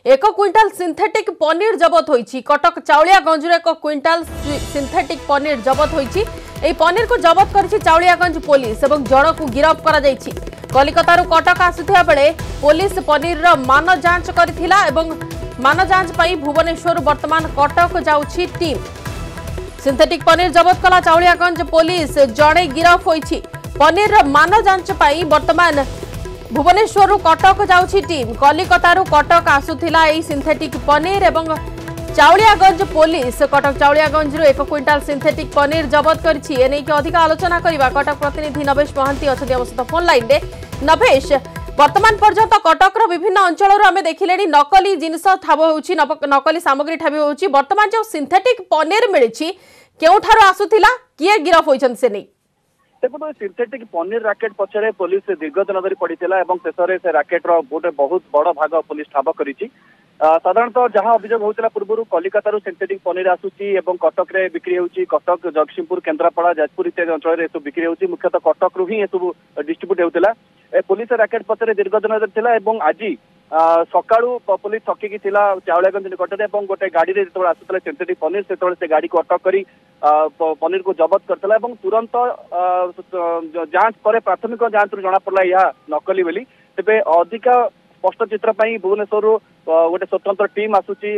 1 quintal synthetic paneer जबत होईची। Cuttack Chauliaganj 1 quintal synthetic paneer जबत होईची। एई पनीर को जबत करछि चाउलियागंज पुलिस एवं जण को गिरफ्त करा जायछि। कलिकतारू कटक आसुथिया बेले पुलिस पनीर रो मान जांच करथिला एवं मान जांच पई भुवनेश्वर वर्तमान कटक जाउछि टीम। सिंथेटिक पनीर जबत कला चाउलियागंज पुलिस जणे गिरफ्त होईछि। पनीर रो मान जांच पई वर्तमान भुवनेश्वर कटक जाउछि टीम। कलिकतारू कटक आसुथिला एई सिंथेटिक पनीर एवं Chauliaganj police Cuttack Chauliaganj 1 quintal synthetic paneer जबत करछि। एनै के अधिक आलोचना करिबा कटक प्रतिनिधि नवेश महांती अछथि अवस्थित फोन लाइन रे। नवेश, वर्तमान पर्यंत कटक रो विभिन्न अंचल आमे देखिलेनी नकली जिनिस ठाब होउछि, नकली सामग्री ठाब होउछि। वर्तमान जो सिंथेटिक पनीर मिलिछि केउठारो आसुथिला, किए गिरफ होइछन से नै? देखो सिंथेटिक पनीर राकेट पछरे पुलिस दीर्घ दिन धरी पड़ीला और शेष से राकेट गोटे बहुत बड़ भाग पुलिस ठाब कर साधारणतः जहां अभियोग होता पूर्व कलिकतारू सिंथेटिक पनीर आसूची कटक रे बिक्री होउची। कटक जगतसिंहपुर केन्द्रापड़ा जाजपुर इत्यादि अंचल में बिक्री होउची। मुख्यतः कटक रू ही डिस्ट्रीब्यूट होता। पुलिस राकेट पछरे दीर्घ दिन धरी आज सकाळू पुलिस थकिकी थिला चाउलियागंज निकटरे और गोटे गाड़ी रे जेतबे आसुतले सिंथेटिक पनीर से गाड़ी को अटक करी पनीर को जबत करतला और तुरंत जांच पर प्राथमिक जांच रू जना पड़ला या नकली बोली। तेबे अधिका स्पष्ट चित्र पई भुवनेश्वर गोटे स्वतंत्र टीम आसुची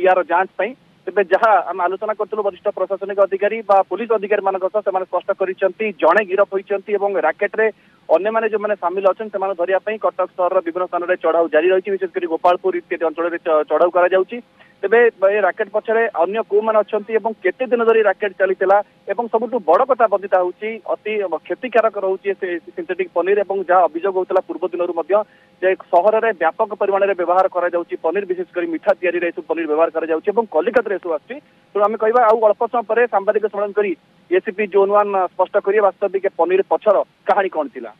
यार जांच पई। तेबे जहाँ आम आलोचना करथुलु वरिष्ठ प्रशासनिक अधिकारी बा पुलिस अधिकारी मान से स्पष्ट करिसेंती जणे गिरफ होइसेंती और राकेट रे अन्य माने जो माने शामिल अछन से धरिया पई कटक शहर विभिन्न स्थान में चढ़ाऊ जारी रही। विशेषकर गोपालपुर इत्यादि अंचल में चढ़ाऊ करा जाउची। तेबे राकेट पछरे अन्य को मान अछंती एवं केते दिन धरी राकेट चलीथिला एवं सबुठु बड़ कथा बदिता होउची अति क्षतिकारक रहउची सिंथेटिक पनीर एवं जहाँ अभियोग होता पूर्व दिन जे सहर में व्यापक परिमाण में व्यवहार करा जाउची। पनीर विशेषकर मिठा तैयारी रे पनीर व्यवहार करा जाउची एवं कलिकता रे आसुची। तो आम कहवा आउ अल्प समय पर सांबादिक सम्मेलन करी एसीपी जोन 1 स्पष्ट करिए वास्तविक पनीर पछर कहानी कौन थिला।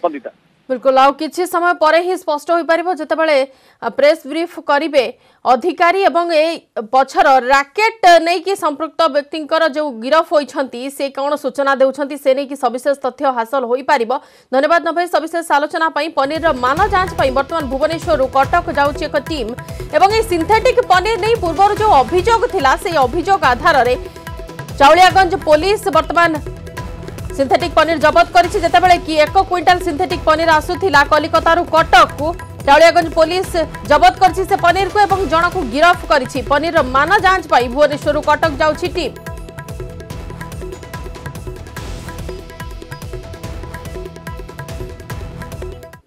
बंदिता बिल्कुल आउ किछि समय परे ही स्पष्ट होई परिबो जेतेबेले प्रेस ब्रीफ करिवे अधिकारी एवं ए पछर राकेट नै कि संपृक्त व्यक्तिंकर जो गिरफ होइछंती से कोन सूचना देउछंती से नै कि सविशेष तथ्य हासिल होई परिबो। धन्यवाद नभे सविशेष आलोचना पई। पनीर मान जांच पई वर्तमान भुवनेश्वर कटक जाउची एक टीम एवं ए सिंथेटिक पनीर नै पूर्व जो अभियोग थिला से अभियोग आधार रे चाउलियागंज पुलिस वर्तमान सिंथेटिक पनीर जबत करिछि। जेतेबेले कि 1 क्विंटाल सिंथेटिक पनीर आसुथिला कलिकतारू कटक को चाउलियागंज पुलिस जबत करिछि से पनीर को एवं जण को गिरफ्त करिछि। पनीर मान जांच पाई भुवनेश्वर कटक जाउछि टीम।